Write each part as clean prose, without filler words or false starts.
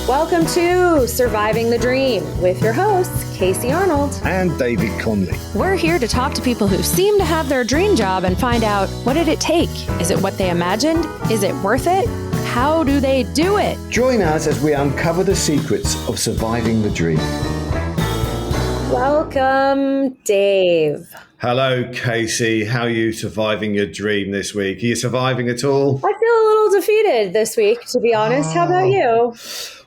Welcome to Surviving the Dream with your hosts, Casey Arnold and David Conley. We're here to talk to people who seem to have their dream job and find out, what did it take? Is it what they imagined? Is it worth it? How do they do it? Join us as we uncover the secrets of surviving the dream. Welcome, Dave. Hello, Casey. How are you surviving your dream this week? Are you surviving at all? I feel a little defeated this week, to be honest. How about you?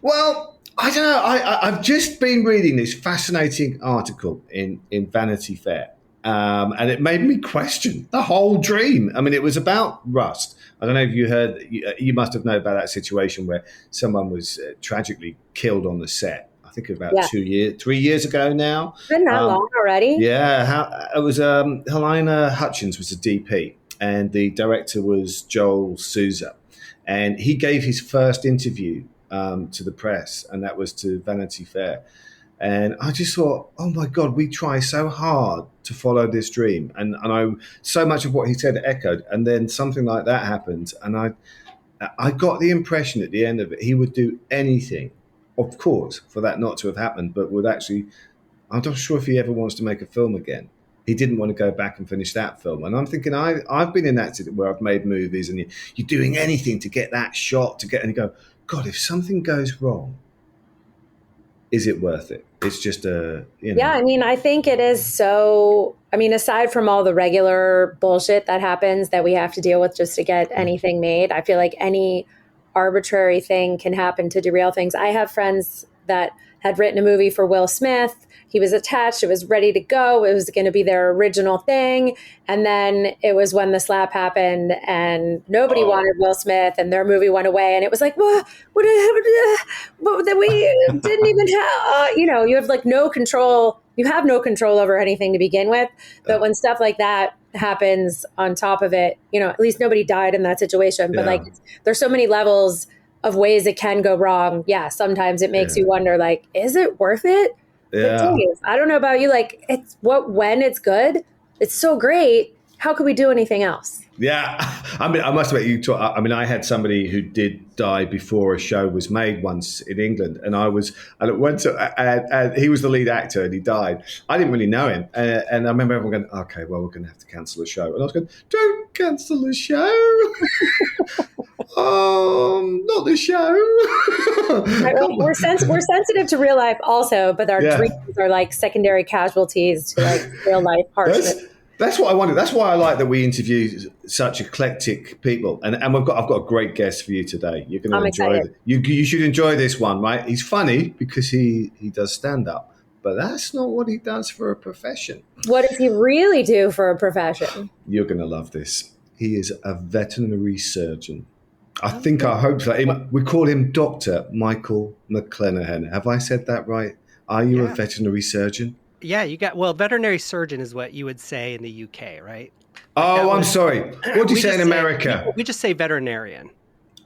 Well, I don't know. I've just been reading this fascinating article in Vanity Fair, and it made me question the whole dream. I mean, it was about rust. I don't know if you heard, you must have known about that situation where someone was tragically killed on the set. I think about 3 years ago now. It's been that long already? Yeah, it was Helena Hutchins was the DP, and the director was Joel Souza. And he gave his first interview to the press, and that was to Vanity Fair. And I just thought, oh my God, we try so hard to follow this dream. And so much of what he said echoed. And then something like that happened. And I got the impression at the end of it, he would do anything, of course, for that not to have happened, but would actually, I'm not sure if he ever wants to make a film again. He didn't want to go back and finish that film. And I'm thinking, I've been in that situation where I've made movies and you're doing anything to get that shot, and you go, God, if something goes wrong, is it worth it? It's just Yeah, I mean, I think it is so, I mean, aside from all the regular bullshit that happens that we have to deal with just to get anything made, I feel like any arbitrary thing can happen to derail things. I have friends that had written a movie for Will Smith. He was attached. It was ready to go. It was going to be their original thing. And then it was when the slap happened and nobody wanted Will Smith and their movie went away. And it was like, what we didn't even have, you have like no control. You have no control over anything to begin with. But when stuff like that happens on top of it, at least nobody died in that situation. But like, there's so many levels of ways it can go wrong. Yeah, sometimes it makes you wonder, like, is it worth it? Yeah. I don't know about you. Like, when it's good, it's so great. How could we do anything else? Yeah. I mean, I must admit, I had somebody who did die before a show was made once in England, and he was the lead actor and he died. I didn't really know him. And I remember everyone going, okay, well, we're going to have to cancel the show. And I was going, don't cancel the show. Not the show. We're sensitive to real life also, but our dreams are like secondary casualties to like real life harshness. That's what I wanted. That's why I like that we interview such eclectic people. And I've got a great guest for you today. You're going to enjoy it. You should enjoy this one, right? He's funny because he does stand up, but that's not what he does for a profession. What does he really do for a profession? You're going to love this. He is a veterinary surgeon. I hope so. We call him Dr. Michael McClenahan. Have I said that right? Are you a veterinary surgeon? Yeah, veterinary surgeon is what you would say in the UK, right? I'm sorry. What do you say in America? We just say veterinarian.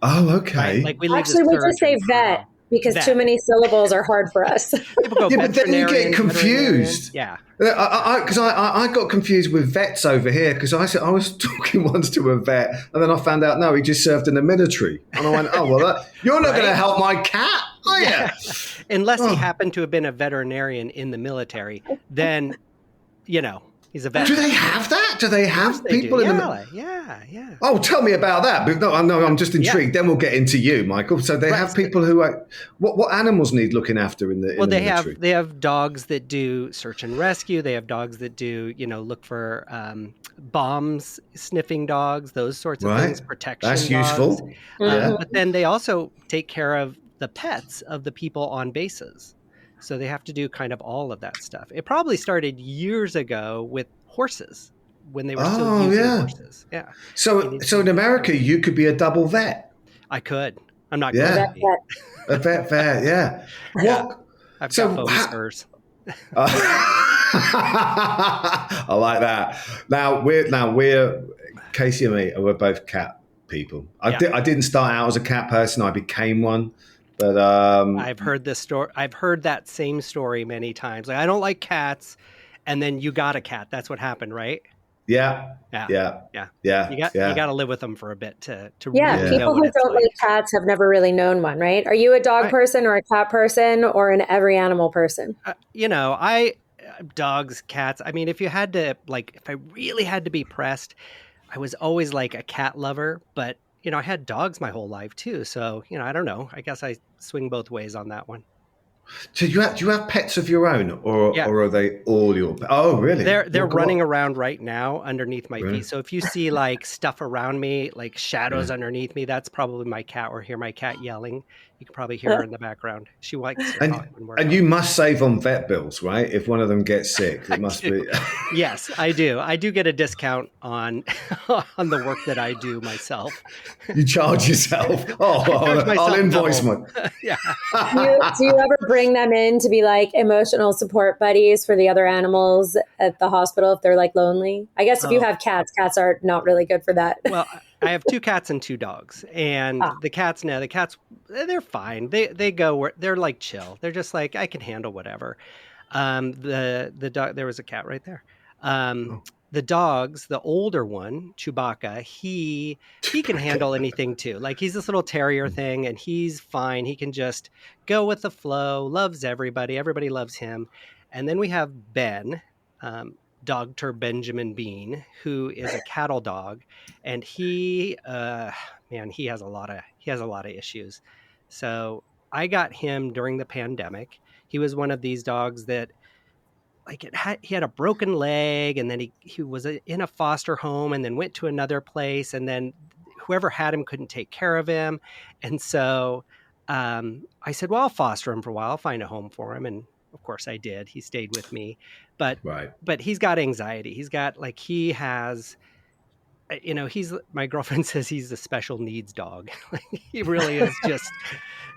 Oh, okay. Right? We just say vet because too many syllables are hard for us. People go but then you get confused. Yeah. Because I got confused with vets over here because I was talking once to a vet and then I found out, no, he just served in the military. And I went, you're not going to help my cat, are you? Yeah. Unless he happened to have been a veterinarian in the military, then, he's a vet. Do they have that? Do they have people in the Yeah. Oh, tell me about that. No, I'm just intrigued. Then we'll get into you, Michael. So they have people who are, what animals need looking after in the military? They have dogs that do search and rescue. They have dogs that do, look for bombs, sniffing dogs, those sorts of things, protection That's dogs. useful. But then they also take care of the pets of the people on bases. So they have to do kind of all of that stuff. It probably started years ago with horses when they were still using horses. Yeah. So in America, you could be a double vet. I could. I'm not going to be. A vet, yeah. I've got bone spurs. I like that. Now we're Casey and me, we're both cat people. I didn't start out as a cat person. I became one. But I've heard this story. I've heard that same story many times. Like, I don't like cats, and then you got a cat. That's what happened, right? Yeah, Yeah. yeah, Yeah. yeah, You got yeah, to live with them for a bit to Yeah, really yeah. know people what who it's don't like like. cats have never really known one, right? Are you a dog Right. person or a cat person or an every animal person? You know, I dogs, cats. I mean, if you had to like if I really had to be pressed, I was always like a cat lover, but you know, I had dogs my whole life too. So, you know, I don't know. I guess I swing both ways on that one. So do you have pets of your own, Yeah. or are they all your? Oh, really? They're running around right now underneath my Really? feet. So if you see like stuff around me, like shadows Yeah. underneath me, that's probably my cat, or hear my cat yelling. You can probably hear her in the background. She likes to talk And when we're and out. you must save on vet bills, right? If one of them gets sick, I it must do. be. Yes, I do. I do get a discount on on the work that I do myself. You charge yourself. Oh, I charge I'll myself invoice double. my. Yeah. Do you ever bring them in to be like emotional support buddies for the other animals at the hospital if they're like lonely? I guess if you Oh, have cats, cats are not really good for that. well, I have 2 cats and 2 dogs, and Ah, the cats now, the cats, they're fine. They go where they're like chill. They're just like, I can handle whatever. The dog, there was a cat right there. Um, the dogs, the older one, Chewbacca, he can handle anything too. Like he's this little terrier thing, and he's fine. He can just go with the flow. Loves everybody. Everybody loves him. And then we have Ben, um, Dr. Benjamin Bean, who is a cattle dog, and man, he has a lot of issues. So I got him during the pandemic. He was one of these dogs that he had a broken leg, and then he was in a foster home and then went to another place, and then whoever had him couldn't take care of him. And so I said, well, I'll foster him for a while. I'll find a home for him. And of course I did. He stayed with me, but Right. he's got anxiety. He's got like he has you know, he's my girlfriend says he's a special needs dog. Like he really is just,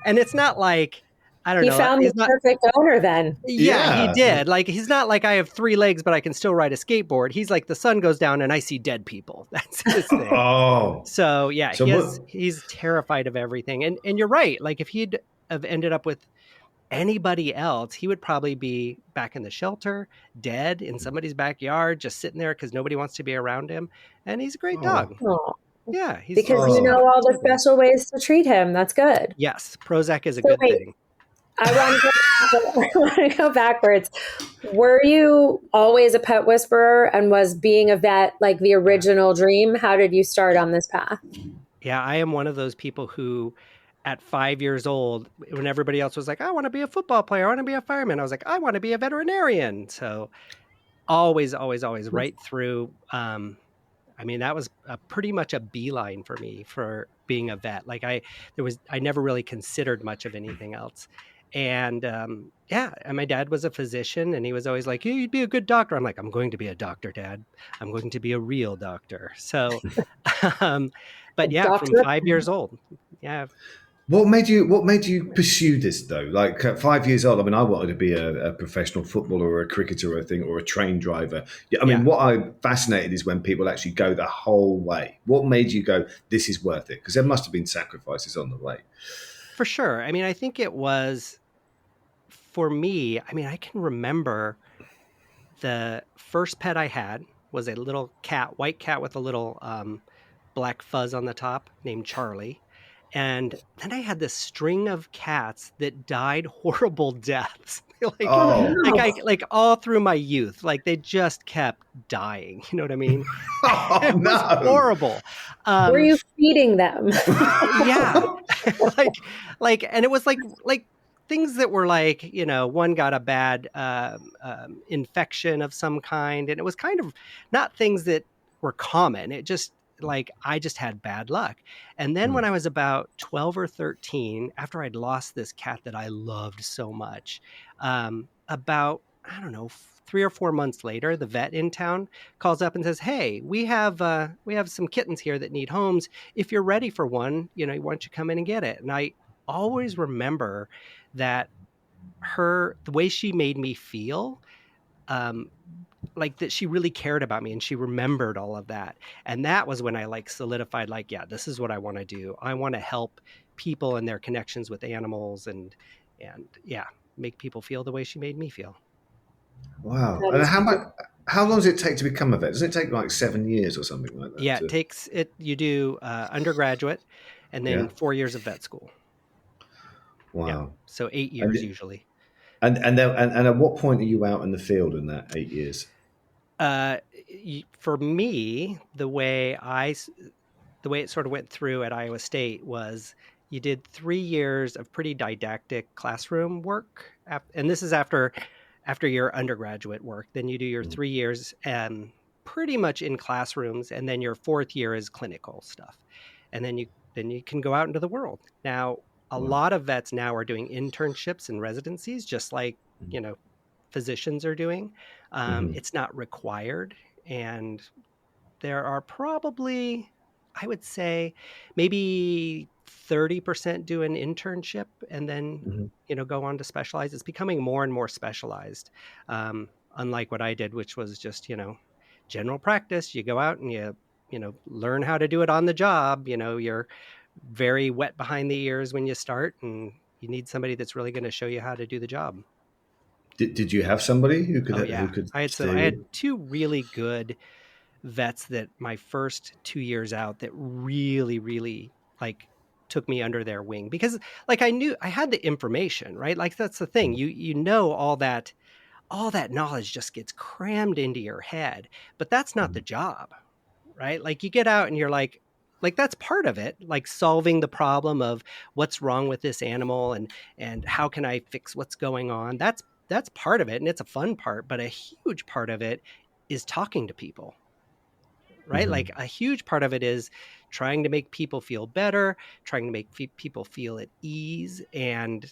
and it's not like, I don't he know, found the he's not, perfect owner then. yeah, he Yeah. did. Like he's not like I have 3 legs, but I can still ride a skateboard. He's like the sun goes down and I see dead people. That's his thing. Oh. So yeah, So what? he's terrified of everything. And you're right. Like if he'd have ended up with anybody else, he would probably be back in the shelter, dead in somebody's backyard, just sitting there because nobody wants to be around him. And he's a great dog. Oh. Oh, Yeah, he's because just you know Oh. all the simple. special ways to treat him. That's good. Yes, Prozac is a So good wait, thing. I want to I want to go backwards. Were you always a pet whisperer and was being a vet like the Yeah. original dream? How did you start on this path? Yeah, I am one of those people who at 5 years old, when everybody else was like, I want to be a football player, I want to be a fireman, I was like, I want to be a veterinarian. So always, always, always right through. I mean, that was pretty much a beeline for me for being a vet. Like I never really considered much of anything else. And yeah, and my dad was a physician, and he was always like, you'd be a good doctor. I'm like, I'm going to be a doctor, Dad. I'm going to be a real doctor. So, um, but yeah, from Doctor? 5 years old, yeah, What made you pursue this though? Like at 5 years old, I mean, I wanted to be a professional footballer or a cricketer or a thing or a train driver. Yeah, I yeah. mean, what I'm fascinated is when people actually go the whole way. What made you go, this is worth it? Because there must have been sacrifices on the way. For sure. I mean, I think it was for me. I mean, I can remember the first pet I had was a little cat, white cat with a little black fuzz on the top named Charlie. And then I had this string of cats that died horrible deaths. Oh Oh, no. Like all through my youth, like they just kept dying. You know what I mean? oh It was no. horrible. Were Um, you feeding them? yeah, like and it was like things that were like, you know, one got a bad infection of some kind, and it was kind of not things that were common. It just like I just had bad luck. And then Hmm. when I was about 12 or 13, after I'd lost this cat that I loved so much, about I don't know 3 or 4 months later, the vet in town calls up and says, hey, we have some kittens here that need homes. If you're ready for one, you know, why don't you come in and get it? And I always remember that the way she made me feel, um, like that she really cared about me and she remembered all of that. And that was when I like solidified, like, yeah, this is what I want to do. I want to help people and their connections with animals and yeah, make people feel the way she made me feel. Wow. That And is beautiful. how long does it take to become a vet? Does it take like 7 years or something like that? Yeah, it takes it. You do undergraduate, and Yeah. then 4 years of vet school. Yeah, Wow. so 8 years And usually. and at what point are you out in the field in that 8 years? Uh, for me, the way it sort of went through at Iowa State was you did 3 years of pretty didactic classroom work, and this is after your undergraduate work. Then you do your Mm. 3 years pretty much in classrooms, and then your fourth year is clinical stuff, and then you can go out into the world. Now, a Wow. lot of vets now are doing internships and residencies, just like you know physicians are doing. Mm-hmm. It's not required, and there are probably, I would say, maybe 30% do an internship and then, Mm-hmm. go on to specialize. It's becoming more and more specialized. Unlike what I did, which was just, general practice. You go out and learn how to do it on the job. You're very wet behind the ears when you start, and you need somebody that's really going to show you how to do the job. Did you have somebody Oh who yeah. could I steer had you? two really good vets that my first 2 years out that really, really like took me under their wing, because like I knew I had the information, right? Like that's the thing. You know all that knowledge just gets crammed into your head, but that's not the Mhm. job, right? Like you get out and you're like that's part of it, like solving the problem of what's wrong with this animal, and how can I fix what's going on. That's part of it, and it's a fun part, but a huge part of it is talking to people, right? Mhm. Like a huge part of it is trying to make people feel better, trying to make people feel at ease, and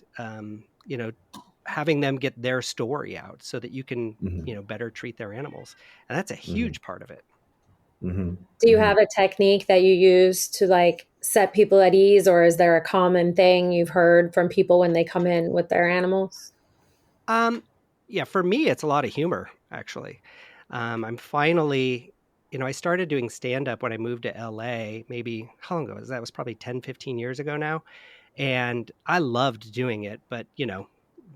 having them get their story out so that you can Mhm. better treat their animals, and that's a Mhm. huge part of it. Mhm. Do you Mhm. have a technique that you use to like set people at ease, or is there a common thing you've heard from people when they come in with their animals? Um, yeah, for me, it's a lot of humor, actually. I'm finally, I started doing stand up when I moved to LA, maybe how long ago was that? It was probably 10, 15 years ago now. And I loved doing it, but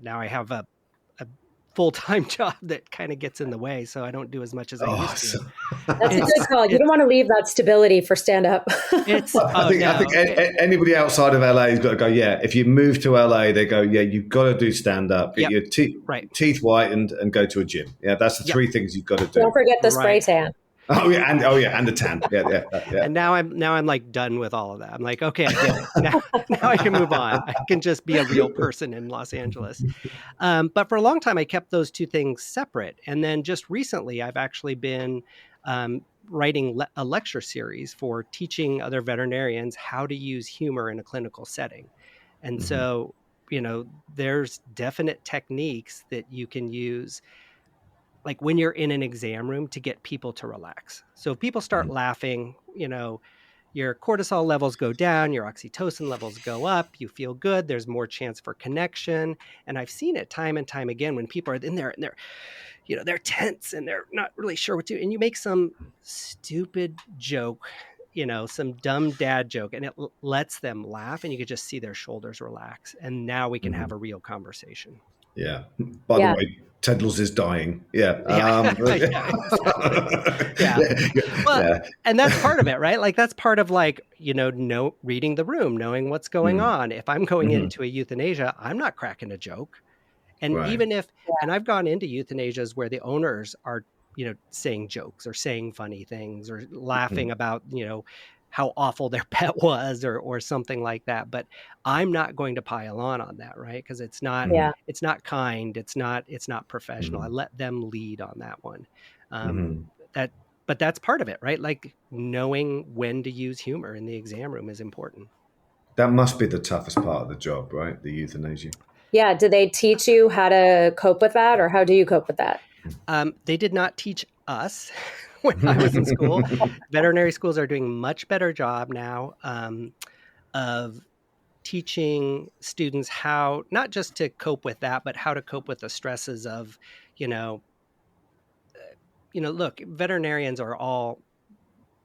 now I have a full-time job that kind of gets in the way, so I don't do as much as I Oh, used to. so That's a good It's call. You don't it's want to leave that stability for stand up. it's I oh think no. anybody outside of LA has got to go. Yeah, if you move to LA, they go. Yeah, you've got to do stand up, get Yep, your right. teeth whitened, and go to a gym. Yeah, that's the Yep, three things you've got to Don't do. forget the spray right. tan. And the tan. Yeah, yeah, yeah. And now I'm like done with all of that. I'm like, okay, I get it. Now I can move on. I can just be a real person in Los Angeles. But for a long time, I kept those two things separate. And then just recently, I've actually been writing a lecture series for teaching other veterinarians how to use humor in a clinical setting. And Mhm. so, there's definite techniques that you can use, like when you're in an exam room, to get people to relax. So if people start Mhm. laughing, your cortisol levels go down, your oxytocin levels go up, you feel good, there's more chance for connection. And I've seen it time and time again when people are in there and they're tense and they're not really sure what to do. And you make some stupid joke, some dumb dad joke, and it lets them laugh, and you could just see their shoulders relax. And now we can have Mhm. a real conversation. Yeah. By the Yeah. way, Tedros is dying. Yeah. Yeah, yeah, exactly. Yeah. Well, Yeah. and that's part of it, right? Like that's part of like, reading the room, knowing what's going Mm. on. If I'm going Mhm. into a euthanasia, I'm not cracking a joke. And Right. even if, and I've gone into euthanasias where the owners are, saying jokes or saying funny things or laughing Mhm. about, how awful their pet was, or something like that. But I'm not going to pile on that, right? Because Mhm. Yeah. it's not kind. It's not professional. I Mhm. let them lead on that one. Um, Mhm. that, but that's part of it, right? Like knowing when to use humor in the exam room is important. That must be the toughest part of the job, right? The euthanasia. Yeah. Do they teach you how to cope with that, or how do you cope with that? They did not teach us when I was in school. Veterinary schools are doing much better job now, of teaching students how not just to cope with that, but how to cope with the stresses of, you know, look, veterinarians are all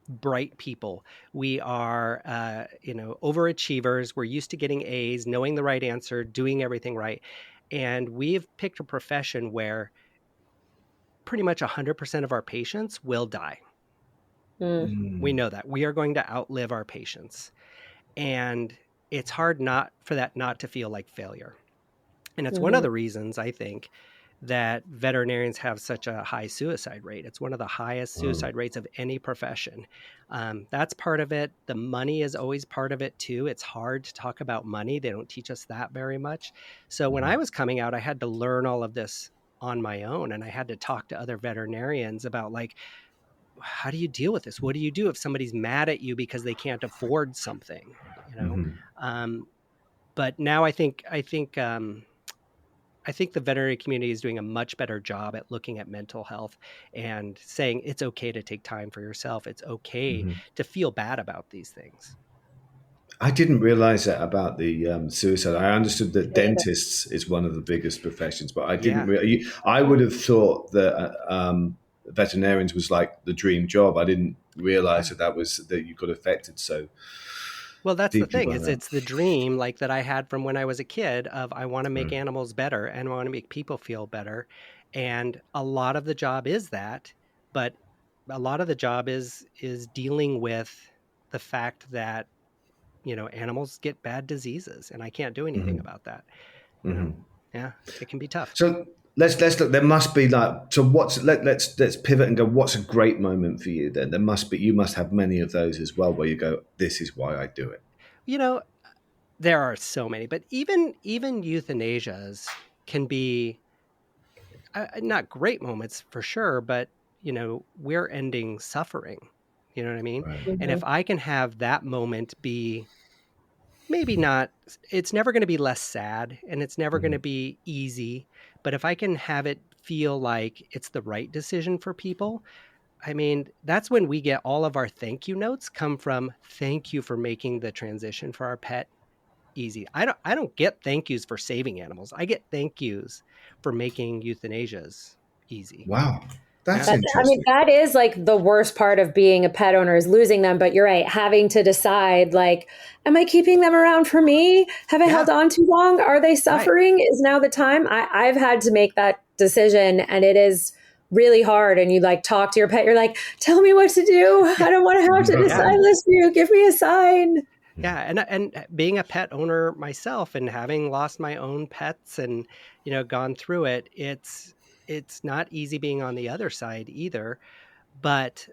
bright people. We are, overachievers. We're used to getting A's, knowing the right answer, doing everything right. And we've picked a profession where pretty much 100% of our patients will die. Mm. We know that. We are going to outlive our patients. And it's hard not for that not to feel like failure. And it's one of Mhm. the reasons I think that veterinarians have such a high suicide rate. It's one of the highest suicide rates of any profession. That's part of it. The money is always part of it too. It's hard to talk about money. They don't teach us that very much. So when I was coming out, I had to learn all of this on my own, and I had to talk to other veterinarians about, like, how do you deal with this? What do you do if somebody's mad at you because they can't afford something? You know, um, but now I think the veterinary community is doing a much better job at looking at mental health and saying it's okay to take time for yourself. It's okay to feel bad about these things. I didn't realize that about the suicide. I understood that Me neither. dentists is one of the biggest professions, but I didn't Yeah. really. I would have thought that veterinarians was like the dream job. I didn't realize Yeah. that you got affected so Well, that's the deeply thing, by is that. it's the dream like that I had from when I was a kid of I want to make Mm. animals better and I want to make people feel better. And a lot of the job is that, but a lot of the job is dealing with the fact that, animals get bad diseases and I can't do anything about that. You know, yeah, it can be tough. So let's look. There must be like so. Let's pivot and go. What's a great moment for you? Then there must be. You must have many of those as well, where you go, "This is why I do it." You know, there are so many, but even euthanasias can be not great moments for sure, but we're ending suffering. You know what I mean? Right. And if Mhm. I can have that moment be maybe not, it's never going to be less sad and it's never going to be easy, but if I can have it feel like it's the right decision for people, I mean, that's when we get all of our thank you notes come from thank you for making the transition for our pet easy. I don't get thank yous for saving animals. I get thank yous for making euthanasias easy. Wow, that's Yeah. I mean, interesting. that is like the worst part of being a pet owner is losing them. But you're right, having to decide, like, am I keeping them around for me? Have I Yeah. held on too long? Are they Right. suffering? Is now the time? I've had to make that decision, and it is really hard. And you like talk to your pet. You're like, tell me what to do. I don't want to have to Yeah. decide this for you. Give me a sign. Yeah. And being a pet owner myself and having lost my own pets and gone through it, it's not easy being on the other side either. But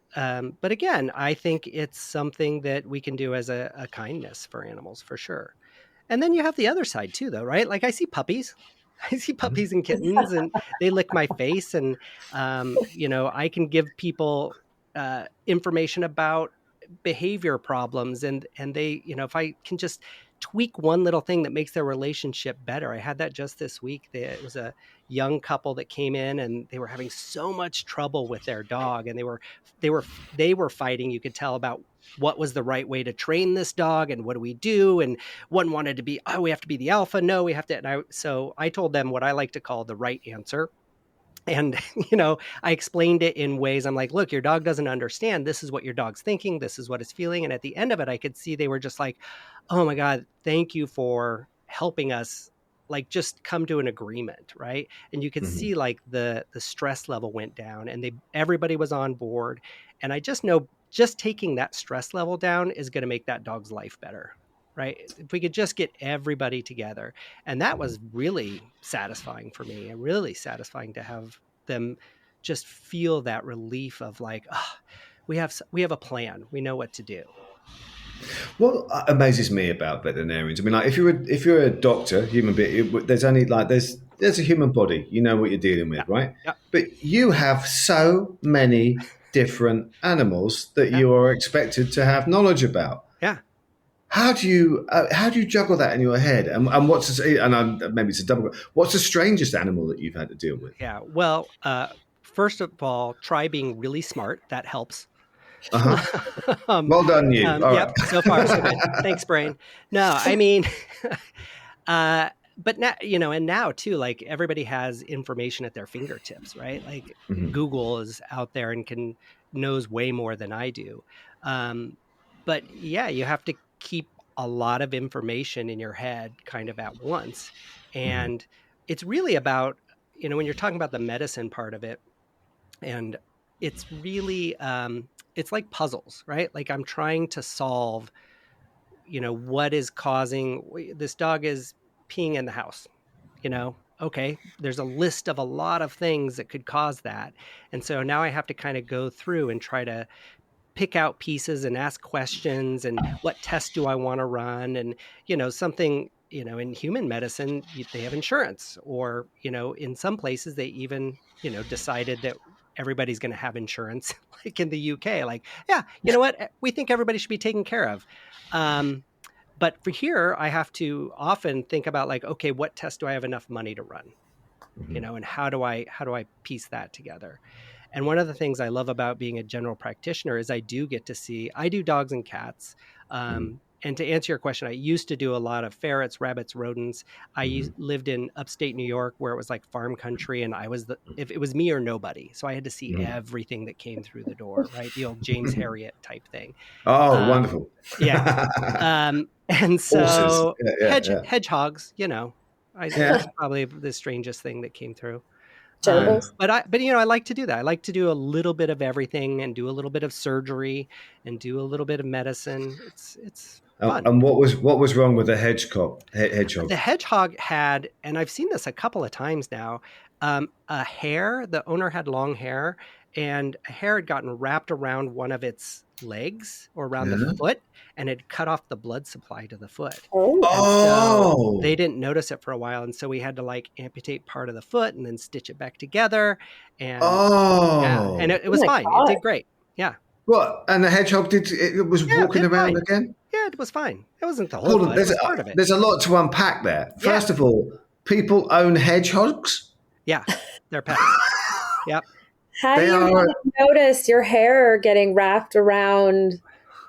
again, I think it's something that we can do as a kindness for animals for sure. And then you have the other side too, though, right? Like I see puppies. I see puppies and kittens and they lick my face and I can give people information about behavior problems and they, if I can just tweak one little thing that makes their relationship better. I had that just this week. It was a young couple that came in and they were having so much trouble with their dog and they were fighting, you could tell, about what was the right way to train this dog and what do we do, and one wanted to be, oh, we have to be the alpha, no, we have to, so I told them what I like to call the right answer. And I explained it in ways, I'm like, look, your dog doesn't understand, this is what your dog's thinking, this is what it's feeling. And at the end of it, I could see they were just like, oh my god, thank you for helping us, like, just come to an agreement, right? And you could see like the stress level went down and everybody was on board. And I just know just taking that stress level down is going to make that dog's life better, right? If we could just get everybody together. And that was really satisfying for me, and really satisfying to have them just feel that relief of like, oh, we have a plan, we know what to do. What amazes me about veterinarians, I mean, like if you're a doctor, human being, there's only like there's a human body. You know what you're dealing Yeah. with, right? Yeah. But you have so many different animals that Yeah. you are expected to have knowledge about. Yeah. How do you juggle that in your head? And maybe it's a double. What's the strangest animal that you've had to deal with? Yeah. Well, first of all, try being really smart. That helps. Uh huh. um, Well done, you. All yep. right. So far, so good. Thanks, brain. No, I mean, but now, and now too, like everybody has information at their fingertips, right? Like Google is out there and knows way more than I do. Um, but yeah, you have to keep a lot of information in your head kind of at once. And it's really about, when you're talking about the medicine part of it, And it's really, it's like puzzles, right? Like I'm trying to solve, what is causing this dog is peeing in the house, okay, there's a list of a lot of things that could cause that. And so now I have to kind of go through and try to pick out pieces and ask questions and what test do I want to run? And, something, in human medicine, they have insurance, or, in some places they even, decided that everybody's going to have insurance, like in the UK, like, yeah, you know what? We think everybody should be taken care of. But for here, I have to often think about like, okay, what test do I have enough money to run? And how do I piece that together? And one of the things I love about being a general practitioner is I do get to see, I do dogs and cats. And to answer your question, I used to do a lot of ferrets, rabbits, rodents. Lived in upstate New York where it was like farm country, and if it was me or nobody. So I had to see everything that came through the door, right? The old James Harriet type thing. Oh, wonderful. Yeah. And Horses. so hedgehogs, Yeah. that's probably the strangest thing that came through. Gerbils. But I like to do that. I like to do a little bit of everything and do a little bit of surgery and do a little bit of medicine. It's fun. And what was wrong with the hedgehog? The hedgehog had, and I've seen this a couple of times now, a hair. The owner had long hair, and a hair had gotten wrapped around one of its legs or around the foot, and it cut off the blood supply to the foot. Oh. And so they didn't notice it for a while, and so we had to like amputate part of the foot and then stitch it back together. And and it was fine. God. It did great. Yeah. What? And the hedgehog was walking around fine. again? Yeah, it was fine. It wasn't the whole thing. It was part of it. There's a lot to unpack there. First of all, people own hedgehogs? Yeah, they're pets. Yep. How do you notice your hair getting wrapped around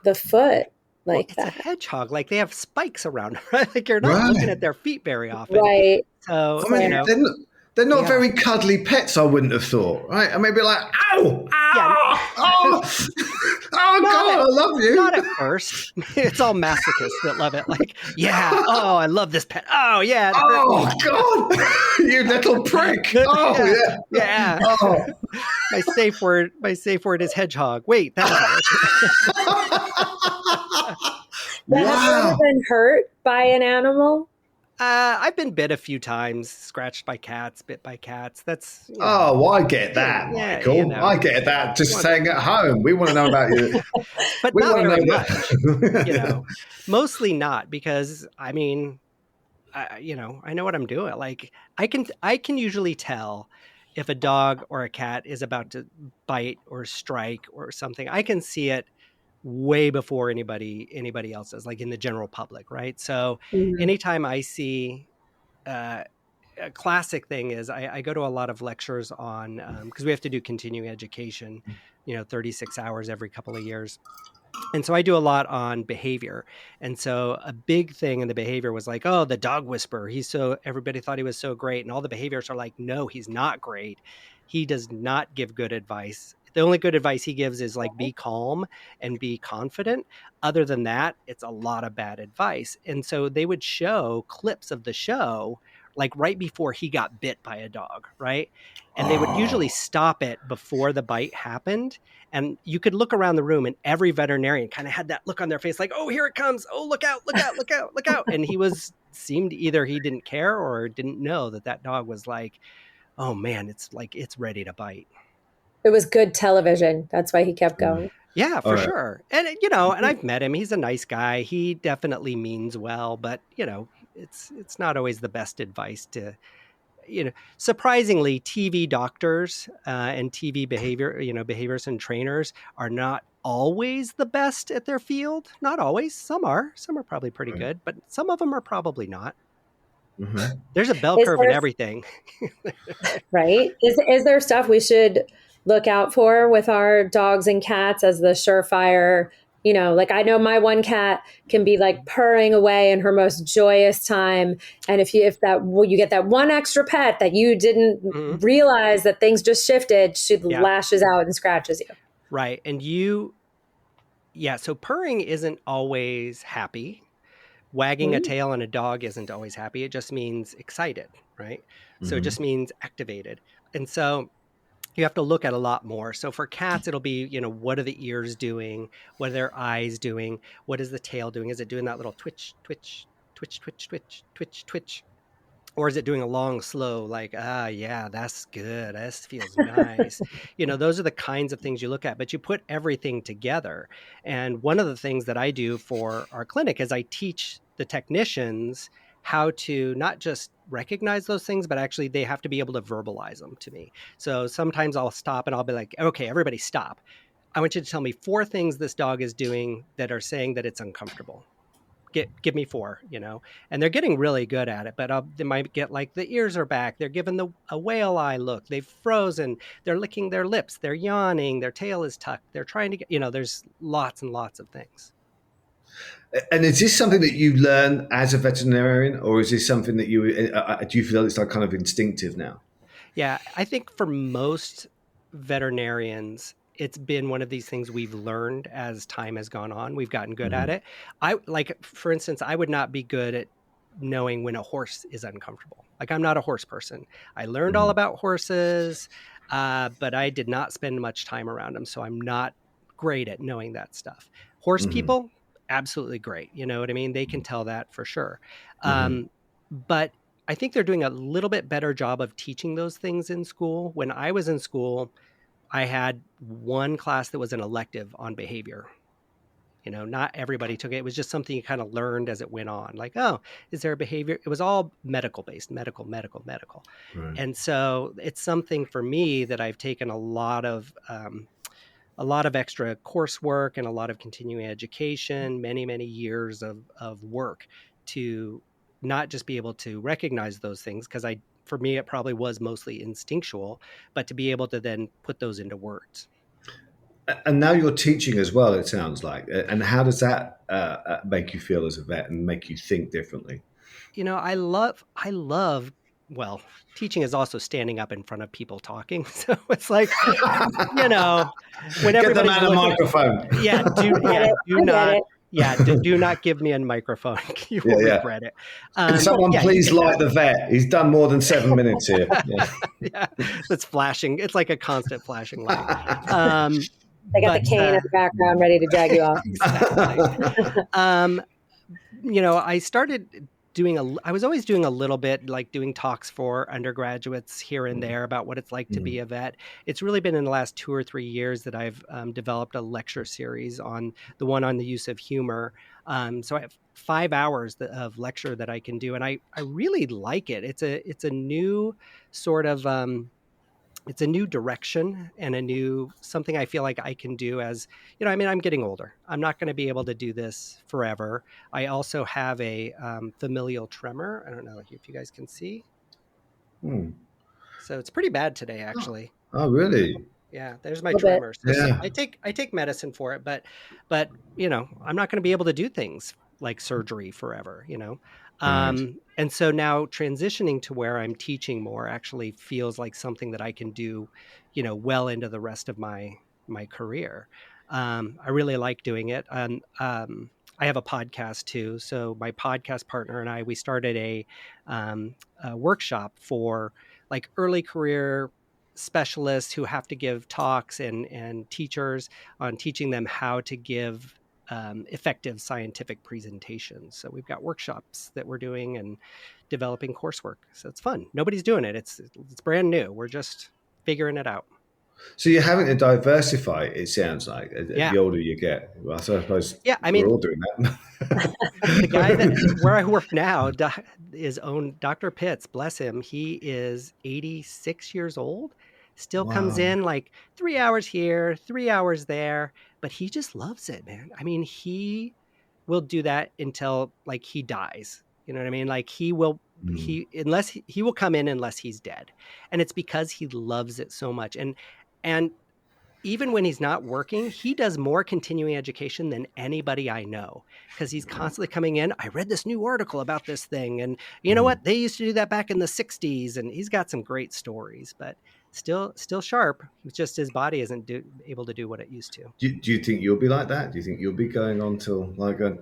the foot like it's that? a hedgehog. Like they have spikes around, right? Like you're not looking at their feet very often. Right. So, they're not very cuddly pets, I wouldn't have thought, right? I may be like, ow, ow, oh God, I love you. Not at first. It's all masochists that love it. Like, yeah, oh, I love this pet. Oh, yeah. Oh, God, you little prick. Oh, yeah. Oh. My safe word is hedgehog. Wait, that's Wow. Have you ever been hurt by an animal? I've been bit a few times, scratched by cats, bit by cats. That's I get that, Michael. I get that. Just staying at home. We want to know about you, but not very much. Mostly not, because I mean, I know what I'm doing. Like I can usually tell if a dog or a cat is about to bite or strike or something. I can see it way before anybody else does, like in the general public, right? So anytime I see a classic thing is I go to a lot of lectures on because we have to do continuing education, 36 hours every couple of years. And so I do a lot on behavior. And so a big thing in the behavior was like, oh, the dog whisperer. Everybody thought he was so great. And all the behaviors are like, no, he's not great. He does not give good advice. The only good advice he gives is like, be calm and be confident. Other than that, it's a lot of bad advice. And so they would show clips of the show, like right before he got bit by a dog, right? And they would usually stop it before the bite happened. And you could look around the room and every veterinarian kind of had that look on their face like, oh, here it comes. Oh, look out, look out, look out, look out. And seemed either he didn't care or didn't know that dog was like, oh man, it's ready to bite. It was good television. That's why he kept going. Yeah, for sure. And, and I've met him. He's a nice guy. He definitely means well, but, it's not always the best advice to, surprisingly, TV doctors and TV behaviorists and trainers are not always the best at their field. Not always. Some are probably pretty good, but some of them are probably not. Mm-hmm. There's a bell curve in everything. Right. Is there stuff we should look out for with our dogs and cats as the surefire? Like I know my one cat can be like purring away in her most joyous time. And if you get that one extra pet that you didn't realize that things just shifted, she lashes out and scratches you. Right. And so purring isn't always happy. Wagging a tail on a dog isn't always happy. It just means excited, right? So it just means activated. And so you have to look at a lot more. So for cats, it'll be, what are the ears doing? What are their eyes doing? What is the tail doing? Is it doing that little twitch, twitch, twitch, twitch, twitch, twitch, twitch? Or is it doing a long, slow, like, yeah, that's good. This feels nice. Those are the kinds of things you look at, but you put everything together. And one of the things that I do for our clinic is I teach the technicians how to not just recognize those things, but actually they have to be able to verbalize them to me. So sometimes I'll stop and I'll be like, okay, everybody stop. I want you to tell me 4 things this dog is doing that are saying that it's uncomfortable. Give me 4, and they're getting really good at it, but they might get like the ears are back. They're giving a whale eye look. They've frozen. They're licking their lips. They're yawning. Their tail is tucked. They're trying to get, there's lots and lots of things. And is this something that you learn as a veterinarian, or is this something that do you feel it's like kind of instinctive now? Yeah, I think for most veterinarians, it's been one of these things we've learned as time has gone on. We've gotten good at it. For instance, I would not be good at knowing when a horse is uncomfortable. Like, I'm not a horse person. I learned all about horses, but I did not spend much time around them. So I'm not great at knowing that stuff. Horse people, absolutely great. You know what I mean? They can tell that for sure. But I think they're doing a little bit better job of teaching those things in school. When I was in school, I had one class that was an elective on behavior. Not everybody took it. It was just something you kind of learned as it went on. Like, oh, is there a behavior? It was all medical based, medical. Right. And so it's something for me that I've taken a lot of extra coursework and a lot of continuing education, many, many years of work to not just be able to recognize those things, because for me, it probably was mostly instinctual, but to be able to then put those into words. And now you're teaching as well, it sounds like. And how does that make you feel as a vet and make you think differently? I love, well, teaching is also standing up in front of people talking. So it's like, when everybody's get them out a microphone. Do not give me a microphone. You will regret it. Can someone please light the vet? He's done more than 7 minutes here. Yeah, it's flashing. It's like a constant flashing light. They got the cane in the background ready to drag you off. Exactly. I was always doing a little bit, like doing talks for undergraduates here and there about what it's like to be a vet. It's really been in the last 2 or 3 years that I've developed a lecture series on the use of humor. So I have 5 hours of lecture that I can do, and I really like it. It's a new sort of it's a new direction and something I feel like I can do as, I'm getting older. I'm not going to be able to do this forever. I also have a familial tremor. I don't know if you guys can see. So it's pretty bad today, actually. Oh, really? Yeah, there's my tremor. So I take medicine for it, but I'm not going to be able to do things like surgery forever, And so now transitioning to where I'm teaching more actually feels like something that I can do, well into the rest of my career. I really like doing it. And I have a podcast too. So my podcast partner and I, we started a workshop for like early career specialists who have to give talks and teachers on teaching them how to give effective scientific presentations. So we've got workshops that we're doing and developing coursework. So it's fun. Nobody's doing it. It's brand new. We're just figuring it out. So you're having to diversify, it sounds like, the older you get. Well, I suppose we're all doing that. The guy where I work now is Dr. Pitts, bless him. He is 86 years old. Still comes in like 3 hours here, 3 hours there, but he just loves it, man. I mean, he will do that until like he dies. You know what I mean? Like he will come in unless he's dead. And it's because he loves it so much. And even when he's not working, he does more continuing education than anybody I know, because he's constantly coming in. I read this new article about this thing, and you know what? They used to do that back in the 60s, and he's got some great stories, but still sharp. It's just his body isn't able to do what it used to. Do you think you'll be like that? Do you think you'll be going on till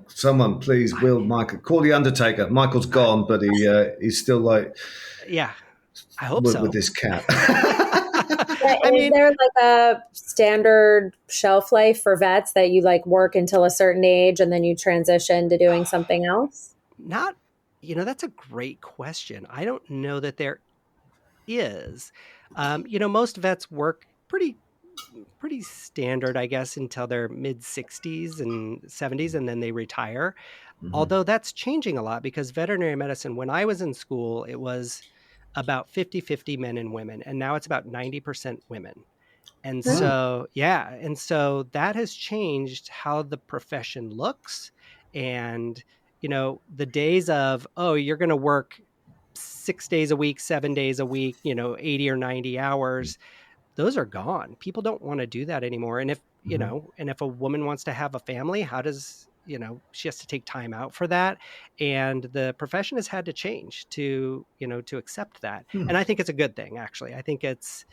someone please will Michael call the Undertaker? Michael's gone, but he's still like, yeah, I hope so with this cat. Yeah, I is mean, there like a standard shelf life for vets that you like work until a certain age and then you transition to doing something else? not, that's a great question. I don't know that there is. Most vets work pretty standard, I guess, until their mid 60s and 70s, and then they retire. Hmm. Although that's changing a lot because veterinary medicine, when I was in school, it was about 50-50 men and women, and now it's about 90% women. And Hmm. Wow. so, yeah, and so that has changed how the profession looks. And, the days of, oh, you're going to work 6 days a week, 7 days a week, 80 or 90 hours, those are gone. People don't want to do that anymore. And Hmm. if a woman wants to have a family, how does, she has to take time out for that. And the profession has had to change to accept that. And I think it's a good thing, actually. I think it's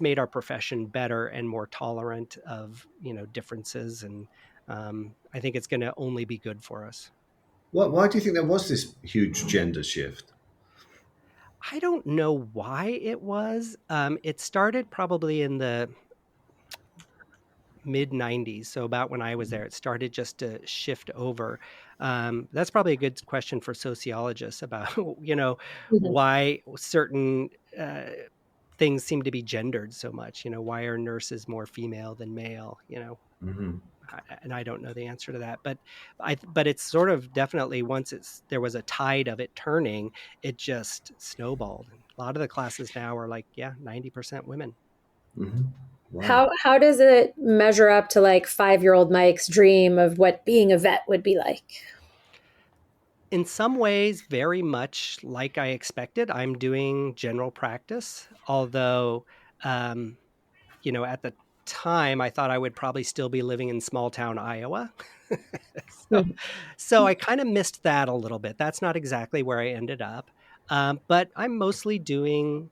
made our profession better and more tolerant of, differences. And I think it's going to only be good for us. Why do you think there was this huge gender shift? I don't know why it was. It started probably in the mid 90s, so about when I was there, it started just to shift over. That's probably a good question for sociologists about Mhm. why certain things seem to be gendered so much. Why are nurses more female than male? Hmm. And I don't know the answer to that, but it's sort of definitely, once there was a tide of it turning, it just snowballed. And a lot of the classes now are like, yeah, 90% women. Hmm. Wow. How does it measure up to like 5-year-old Mike's dream of what being a vet would be like? In some ways, very much like I expected. I'm doing general practice, although, um, at the time, I thought I would probably still be living in small town Iowa. so, Mhm. so I kind of missed that a little bit. That's not exactly where I ended up, but I'm mostly doing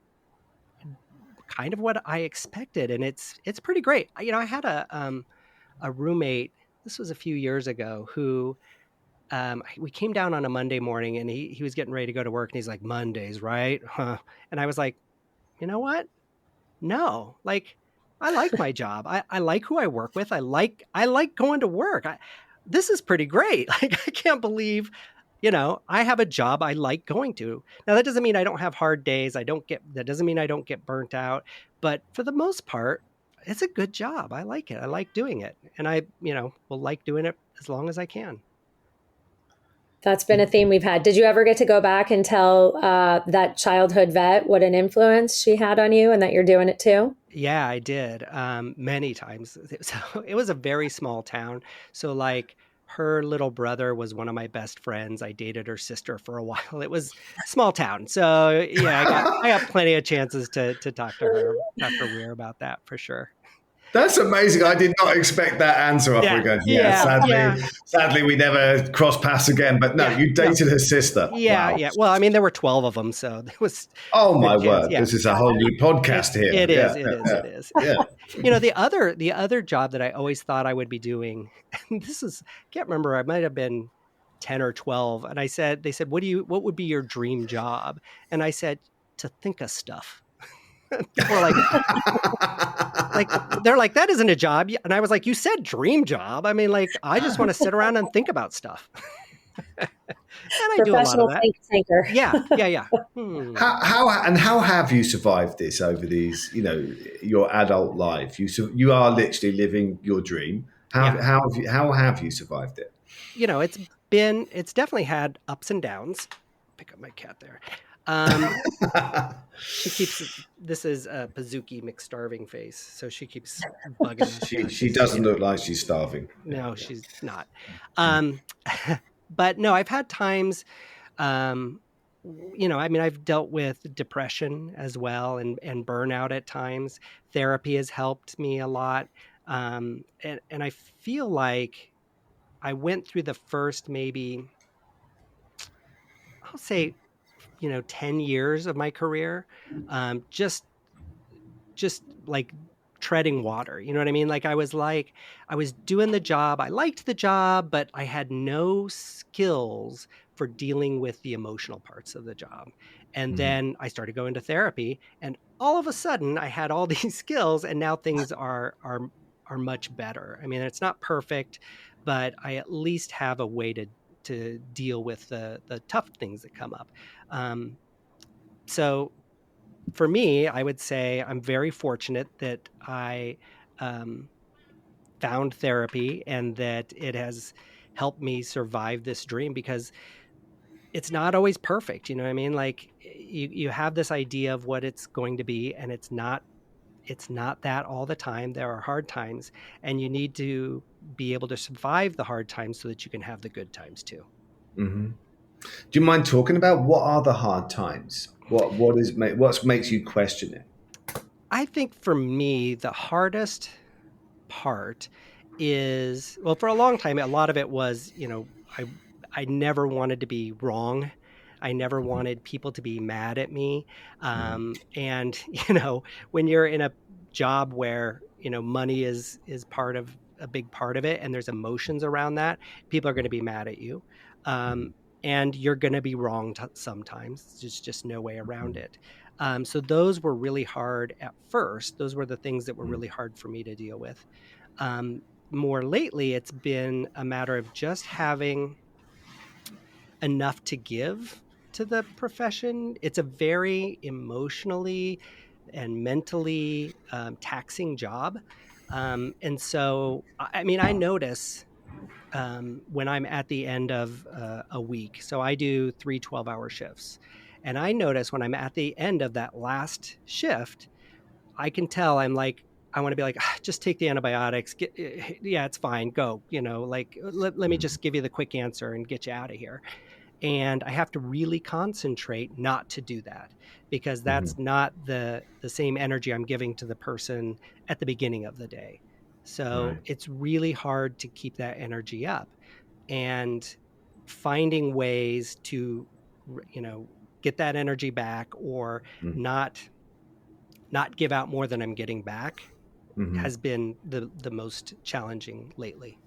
kind of what I expected, and it's pretty great. I had a roommate. This was a few years ago who we came down on a Monday morning and he was getting ready to go to work and he's like, Mondays, right? Huh. And I was like, you know what? No, like I like my job. I like who I work with. I like going to work. This is pretty great. Like I can't believe, I have a job I like going to. Now that doesn't mean I don't have hard days. That doesn't mean I don't get burnt out, but for the most part, it's a good job. I like it. I like doing it. And I, will like doing it as long as I can. That's been a theme we've had. Did you ever get to go back and tell that childhood vet what an influence she had on you and that you're doing it too? Yeah, I did, many times. So it was a very small town. So like her little brother was one of my best friends. I dated her sister for a while. It was small town. So yeah, I got plenty of chances to talk to Weir about that for sure. That's amazing. I did not expect that answer off. We're Yeah, going, yeah, yeah, sadly, yeah, sadly, we never crossed paths again. But no, yeah. you No, dated her sister. yeah, Wow. yeah. Well, I mean, there were 12 of them, so there was Oh good my chance. word. Yeah. This is a whole new It podcast here. it is, Yeah, it yeah, is, yeah. it is. Yeah. The other job that I always thought I would be doing, and can't remember, I might have been 10 or 12, and they said, what would be your dream job? And I said, to think of stuff. People were they're like, that isn't a job. And I was like, you said dream job. I mean, like, I just want to sit around and think about stuff. And I do a lot of Professional that. think tanker. Yeah, yeah, yeah. Hmm. How have you survived this over these, your adult life? You are literally living your dream. Yeah. How have you survived it? It's definitely had ups and downs. Pick up my cat there. Um, she keeps, this is a Pazuki McStarving face, so she keeps bugging me. So She doesn't yeah, look like she's starving. no, she's not. Um, but no, I've had times, um, I mean, I've dealt with depression as well and burnout at times. Therapy has helped me a lot. And I feel like I went through the first, maybe I'll say, 10 years of my career, just like treading water. You know what I mean? Like I was doing the job. I liked the job, but I had no skills for dealing with the emotional parts of the job. And Mm-hmm. then I started going to therapy, and all of a sudden I had all these skills, and now things are much better. I mean, it's not perfect, but I at least have a way to deal with the tough things that come up. So for me, I would say I'm very fortunate that I um, found therapy and that it has helped me survive this dream, because it's not always perfect. You know what I mean? Like you have this idea of what it's going to be, and it's not that all the time. There are hard times, and you need to be able to survive the hard times so that you can have the good times too. Mm-hmm. Do you mind talking about what are the hard times? What makes you question it? I think for me, the hardest part is, well, for a long time a lot of it was, i I never wanted to be wrong. I never wanted people to be mad at me. And when you're in a job where money is part of a big part of it, and there's emotions around that, people are going to be mad at you. Mm-hmm. And you're going to be wrong sometimes. There's just no way around it. So those were really hard at first. Those were the things that were really hard for me to deal with. um, More lately, it's been a matter of just having enough to give to the profession. It's a very emotionally and mentally taxing job. And so, I mean, I notice when I'm at the end of a week. So I do 3 12-hour shifts. And I notice when I'm at the end of that last shift, I can tell I'm like, I want to be like, just take the antibiotics. Yeah, it's fine. Go, like, let me just give you the quick answer and get you out of here. And I have to really concentrate not to do that, because Mm-hmm. that's not the same energy I'm giving to the person at the beginning of the day. So Right. it's really hard to keep that energy up, and finding ways to, you know, get that energy back, or not not give out more than I'm getting back, Mm-hmm. has been the most challenging lately.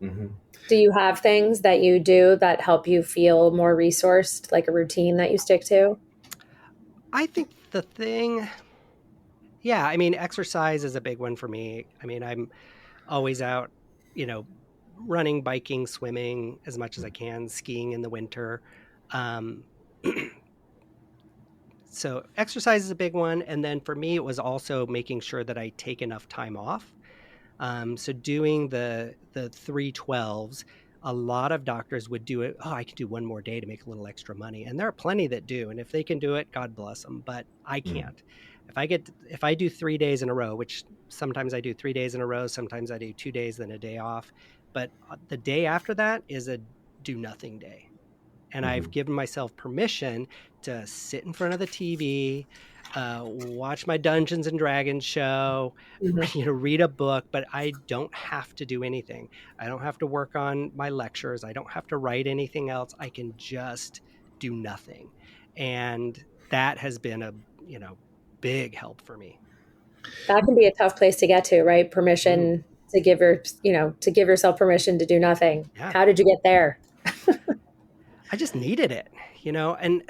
Mm-hmm. Do you have things that you do that help you feel more resourced, like a routine that you stick to? I think the thing, yeah, I mean, exercise is a big one for me. I mean, I'm always out, you know, running, biking, swimming as much as I can, skiing in the winter. Um, so exercise is a big one. And then for me, it was also making sure that I take enough time off. So doing the 3 12s, a lot of doctors would do it. Oh, I can do one more day to make a little extra money, and there are plenty that do. And if they can do it, God bless them. But I can't. If I do 3 days in a row, which sometimes I do 3 days in a row, sometimes I do 2 days, then a day off. But the day after that is a do nothing day, and Mm-hmm. I've given myself permission to sit in front of the TV, watch my Dungeons and Dragons show, Mhm. read a book, but I don't have to do anything. I don't have to work on my lectures. I don't have to write anything else. I can just do nothing. And that has been a, big help for me. That can be a tough place to get to, right? Mm, Permission to to give yourself permission to do nothing. yeah. How did you get there? I just needed it, and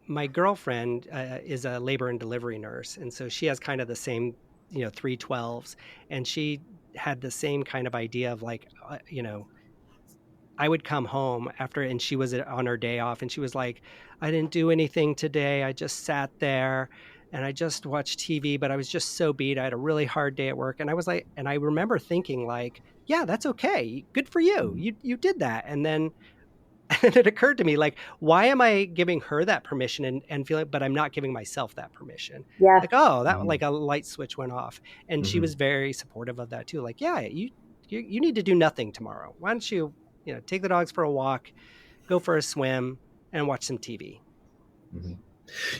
my girlfriend is a labor and delivery nurse. And so she has kind of the same, 3 12s. And she had the same kind of idea of like, I would come home after, and she was on her day off, and she was like, I didn't do anything today. I just sat there and I just watched TV, but I was just so beat. I had a really hard day at work. And I was like, and I remember thinking like, yeah, that's okay. Good for you. You did that. And then and it occurred to me, like, why am I giving her that permission and feeling, but I'm not giving myself that permission? Yeah, Like, oh, that, Mm-hmm. like, a light switch went off. And she Mm-hmm. was very supportive of that too. Like, yeah, you need to do nothing tomorrow. Why don't you, take the dogs for a walk, go for a swim, and watch some TV? Mm-hmm.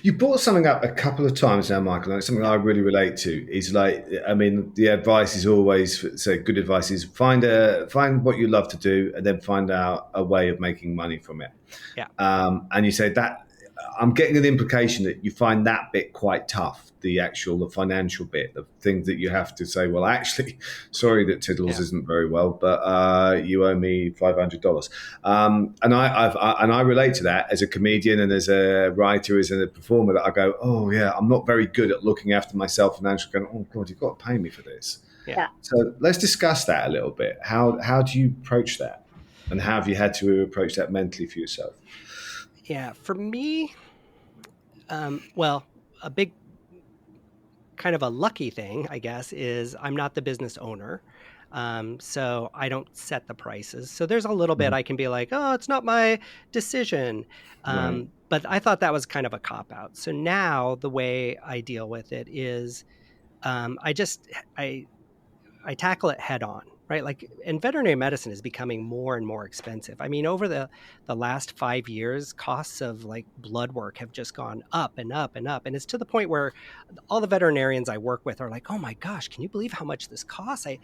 You brought something up a couple of times now, Michael, and it's something Yeah. I really relate to. Is like, I mean, the advice is always, so good advice is find what you love to do, and then find out a way of making money from it. Yeah. And you say that I'm getting an implication that you find that bit quite tough, the financial bit, the things that you have to say, well, actually, sorry that Tiddles isn't very well, but you owe me $500. And I relate to that as a comedian and as a writer, as a performer, that I go, oh yeah, I'm not very good at looking after myself financially, going, oh God, you've got to pay me for this. Yeah. So let's discuss that a little bit. How do you approach that? And how have you had to approach that mentally for yourself? Yeah. For me, well, a big kind of a lucky thing, I guess, is I'm not the business owner. So I don't set the prices. So there's a little bit I can be like, oh, it's not my decision. Right. But I thought that was kind of a cop out. So now the way I deal with it is I tackle it head on, right? Like, and veterinary medicine is becoming more and more expensive. I mean, over the last 5 years, costs of like blood work have just gone up and up and up. And it's to the point where all the veterinarians I work with are like, oh my gosh, can you believe how much this costs? I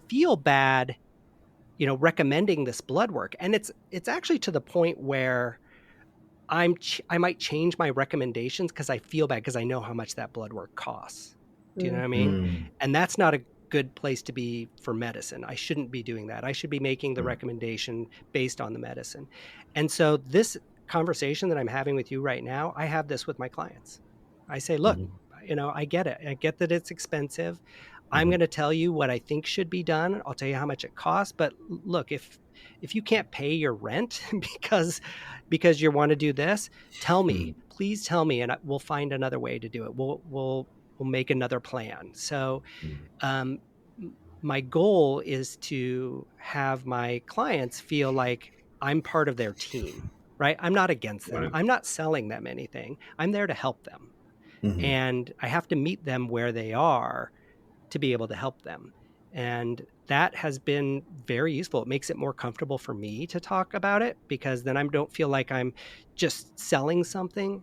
feel bad, recommending this blood work. And it's actually to the point where I might change my recommendations because I feel bad because I know how much that blood work costs. Do you know what I mean? And that's not a good place to be for medicine. I shouldn't be doing that. I should be making the recommendation based on the medicine. And so this conversation that I'm having with you right now, I have this with my clients. I say, look, I get it. I get that it's expensive. I'm going to tell you what I think should be done. I'll tell you how much it costs. But look, if you can't pay your rent because you want to do this, tell me, please tell me, and we'll find another way to do it. We'll make another plan. So, my goal is to have my clients feel like I'm part of their team, right? I'm not against them. Right. I'm not selling them anything. I'm there to help them. And I have to meet them where they are to be able to help them. And that has been very useful. It makes it more comfortable for me to talk about it because then I don't feel like I'm just selling something.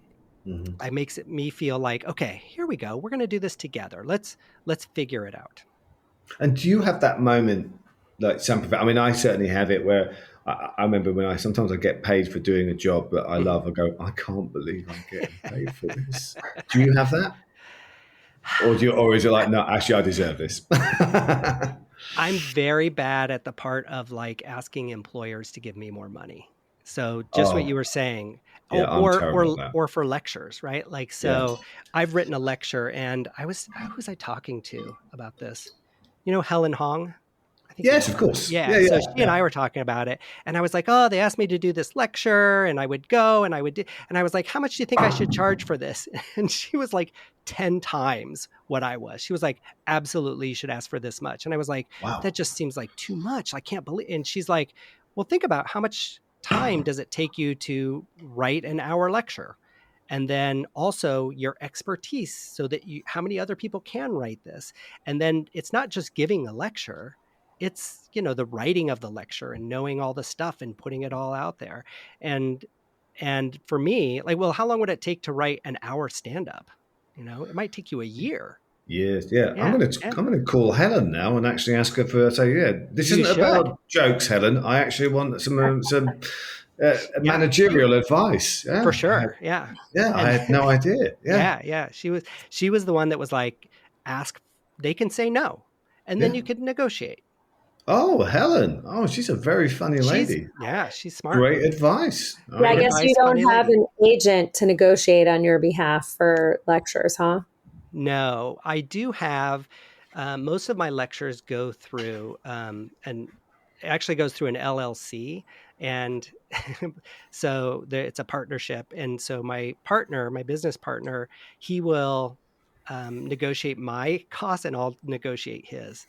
It makes me feel like, okay, here we go. We're going to do this together. Let's figure it out. And do you have that moment, like I mean, I certainly have it where I remember when sometimes I get paid for doing a job that I love. I go, I can't believe I'm getting paid for this. Do you have that? Or is it like, no, actually, I deserve this? I'm very bad at the part of like asking employers to give me more money. So just what you were saying, Yeah, I'm terrible at that. or for lectures, right? Like, so I've written a lecture and who was I talking to about this? Helen Hong? I think Yes, of course. Yeah. So she and I were talking about it and I was like, oh, they asked me to do this lecture and I would go and I would do, and I was like, how much do you think I should charge for this? And she was like 10 times what I was. She was like, absolutely, you should ask for this much. And I was like, wow, that just seems like too much. I can't believe. And she's like, well, think about how much time does it take you to write an hour lecture? And then also your expertise so that how many other people can write this? And then it's not just giving a lecture, it's, the writing of the lecture and knowing all the stuff and putting it all out there. And for me, like, well, how long would it take to write an hour stand-up? It might take you a year. Yes, yeah. I'm gonna call Helen now and actually ask her for. This isn't about jokes, Helen. I actually want some managerial advice. Yeah, for sure. Yeah. I had no idea. Yeah. She was the one that was like, ask. They can say no, and then you could negotiate. Oh, Helen. Oh, she's a very funny lady. She's smart. Great advice. I guess you don't have an agent to negotiate on your behalf for lectures, huh? No, I do have. Most of my lectures go through, and it actually goes through an LLC, and so it's a partnership. And so my business partner, he will negotiate my costs, and I'll negotiate his.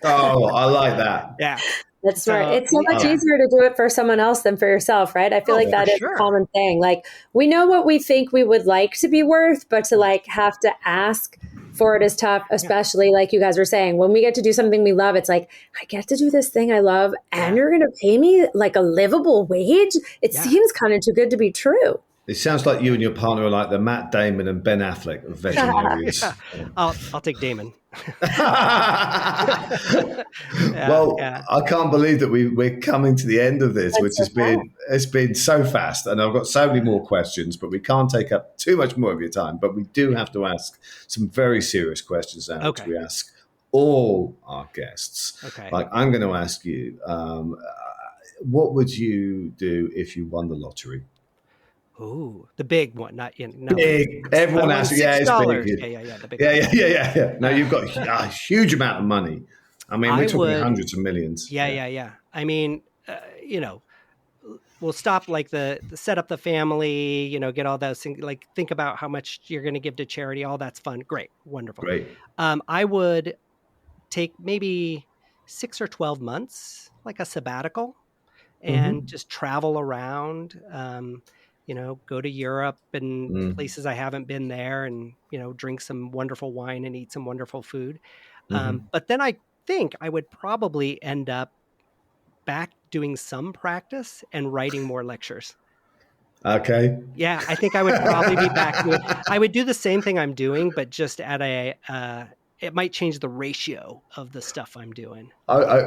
Oh, I like that. Yeah. That's smart. It's so much easier to do it for someone else than for yourself, right? I feel like that is a common thing. Like, we know what we think we would like to be worth, but to like have to ask for it is tough, especially like you guys were saying, when we get to do something we love, it's like, I get to do this thing I love and you're going to pay me like a livable wage. It seems kind of too good to be true. It sounds like you and your partner are like the Matt Damon and Ben Affleck of veterinarians. I'll take Damon. Well, Yeah. I can't believe that we're coming to the end of this, That's which has been it's been so fast, and I've got so many more questions, but we can't take up too much more of your time. But we do have to ask some very serious questions now, which Okay. we ask all our guests. Okay. Like I'm going to ask you, what would you do if you won the lottery? Ooh, the big one, not like Big. I Everyone won asks, yeah, it's big. $6. Yeah, the big Yeah, one. yeah, yeah, yeah, yeah. No, Uh, you've got a huge amount of money. I mean, we're I talking would. hundreds of millions. Yeah. I mean, we'll stop like the set up the family, get all those things, like think about how much you're going to give to charity. All that's fun. Great. Wonderful. Great. I would take maybe 6 or 12 months, like a sabbatical, and Mm-hmm. just travel around, go to Europe and Mm. places I haven't been there, and, drink some wonderful wine and eat some wonderful food. Mm-hmm. But then I think I would probably end up back doing some practice and writing more lectures. Okay. Yeah, I think I would probably be back doing. I would do the same thing I'm doing, but just at it might change the ratio of the stuff I'm doing.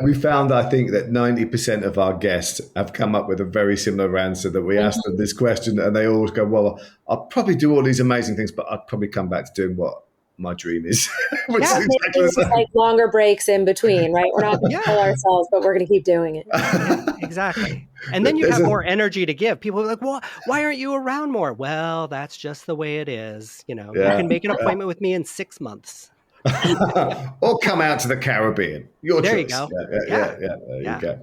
We found, I think, that 90% of our guests have come up with a very similar answer that we asked them this question, and they always go, well, I'll probably do all these amazing things, but I'd probably come back to doing what my dream is, which is Yeah, exactly the Maybe just like same. longer breaks in between, right? We're not going to kill yeah, ourselves, but we're going to keep doing it. yeah, exactly. And then you There's have a, more energy to give. People are like, well, why aren't you around more? Well, that's just the way it is. You yeah. can make an appointment with me in 6 months. Or come out to the Caribbean. Your There you choice. go. Yeah. There you Yeah. go.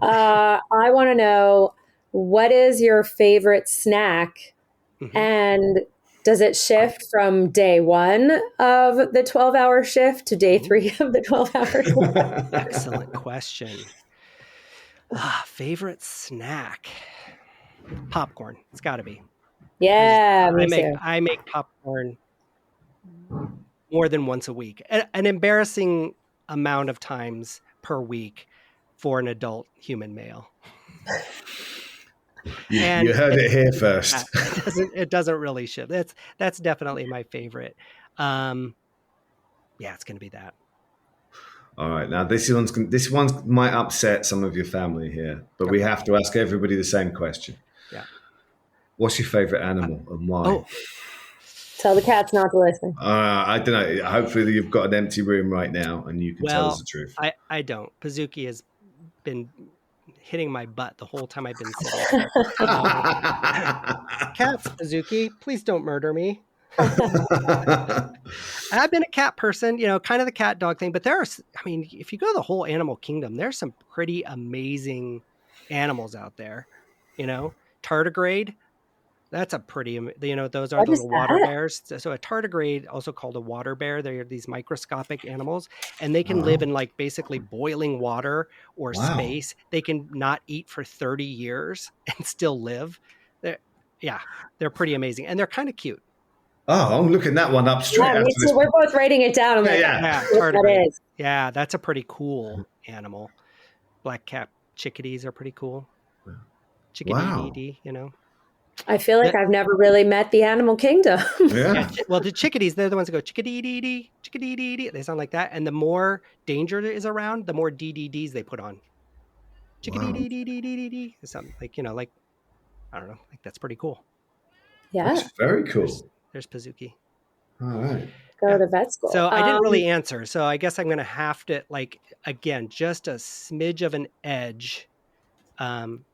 Yeah. I want to know, what is your favorite snack, Mhm. and does it shift from day one of the 12-hour shift to day Ooh, 3 of the 12-hour shift? excellent question. Favorite snack? Popcorn. It's got to be. Yeah, I me make too. I make popcorn more than once a week, an embarrassing amount of times per week for an adult human male. You And heard it here yeah, first. it doesn't really shift. That's definitely my favorite. Yeah, it's going to be that. All right, now this one's might upset some of your family here, but we Okay. have to ask everybody the same question. Yeah. What's your favorite animal and why? Oh, Tell the cats not to listen. I don't know. Hopefully, you've got an empty room right now and you can tell us well, the truth. I don't. Pazuki has been hitting my butt the whole time I've been sitting here. Cats, Pazuki, please don't murder me. I've been a cat person, kind of the cat dog thing, but if you go to the whole animal kingdom, there's some pretty amazing animals out there. Tardigrade, that's a pretty, those are What the is little water that? bears. So a tardigrade, also called a water bear, they're these microscopic animals, and they can live Oh, in like basically boiling water or wow. space. They can not eat for 30 years and still live. They're, yeah, they're pretty amazing, and they're kind of cute. Oh, I'm looking that one up Yeah, straight me after too. this. We're both writing it down. I'm Yeah, like, I yeah. Yeah, don't know what tardigrade. that is. Yeah, that's a pretty cool animal. Black cap chickadees are pretty cool. Chickadee dee Wow. dee. I feel like The, I've never really met the animal kingdom. yeah, Yeah. well, the chickadees, they're the ones that go chickadee dee dee, chickadee dee dee. They sound like that. And the more danger there is around, the more DDDs they put on. Chickadee Wow. dee dee dee dee dee dee. Something like I don't know, like that's pretty cool. Yeah, That's very There's cool. there's Pazuki. All right. go Yeah. to vet school. So I didn't really answer. So I guess I'm gonna have to again, just a smidge of an edge um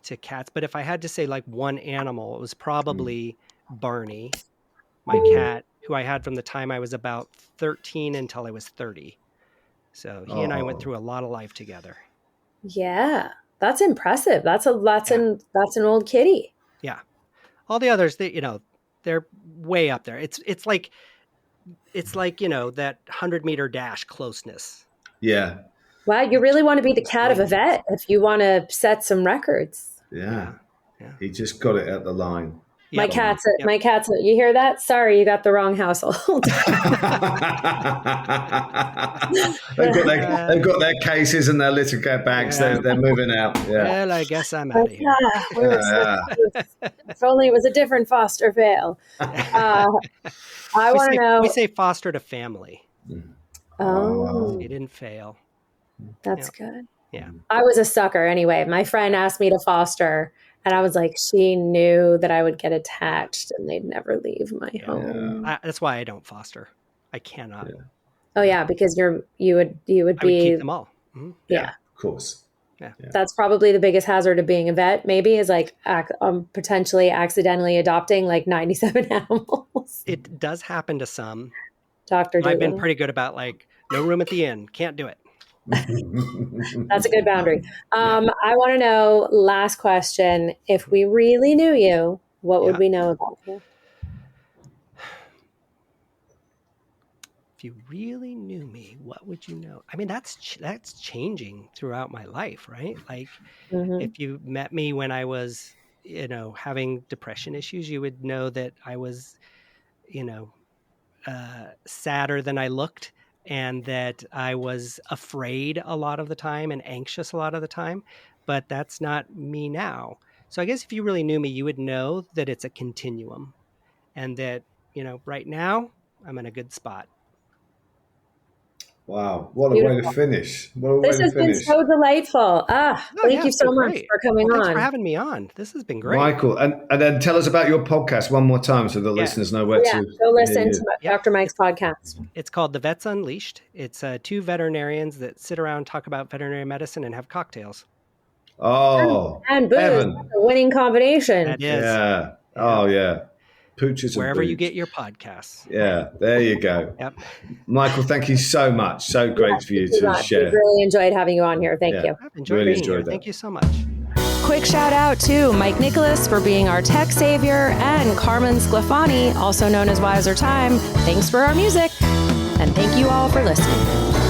to cats. But if I had to say like one animal, it was Mm. probably Barney, my cat, who I had from the time I was about 13 until I was 30. So he and I went Oh, through a lot of life together. Yeah, that's impressive. Yeah. That's an old kitty. Yeah. All the others, they're way up there. It's like, that 100-meter dash closeness. yeah. Wow, you really want to be the cat of a Lightning. vet if you want to set some records. Yeah. Yeah. Yeah. He just got it at the line. My cat's, you hear that? Sorry, you got the wrong household. They've got their cases and their litter bags. Yeah. They're moving out. Yeah. Well, I guess I'm out of here. If only it was a different foster fail. I want to know. We say foster to family. Oh, He didn't fail. that's good. Yeah. I was a sucker anyway. My friend asked me to foster, and I was like, she knew that I would get attached and they'd never leave my home. That's why I don't foster. I cannot. Yeah. Oh yeah, because you would I would keep them all. Mm-hmm. Yeah, of course. Yeah. That's probably the biggest hazard of being a vet. Maybe is like potentially accidentally adopting like 97 animals. It does happen to some. Dr. I've been pretty good about like no room at the inn. Can't do it. That's a good boundary. I want to know, last question, if we really knew you, what would we know about you? If you really knew me, what would you know? I mean, that's changing throughout my life, right? Like if you met me when I was, having depression issues, you would know that I was, sadder than I looked, and that I was afraid a lot of the time and anxious a lot of the time, but that's not me now. So I guess if you really knew me, you would know that it's a continuum, and that, right now I'm in a good spot. Wow, what a way to finish. This has been so delightful. Thank you so much for coming on. Thanks for having me on. This has been great. Michael, and then tell us about your podcast one more time so the listeners know where to go listen to Dr. Mike's podcast. It's called The Vets Unleashed. It's two veterinarians that sit around, talk about veterinary medicine, and have cocktails. Oh, and booze. That's a winning combination. That is. Yeah. Oh, yeah. Pooches wherever and you get your podcasts. Yeah, there you go. Yep. Michael, thank you so much. So great for you to share. We've really enjoyed having you on here. Thank you. I've enjoyed being here. Thank you so much. Quick shout out to Mike Nicholas for being our tech savior, and Carmen Sclafani, also known as Wiser Time. Thanks for our music, and thank you all for listening.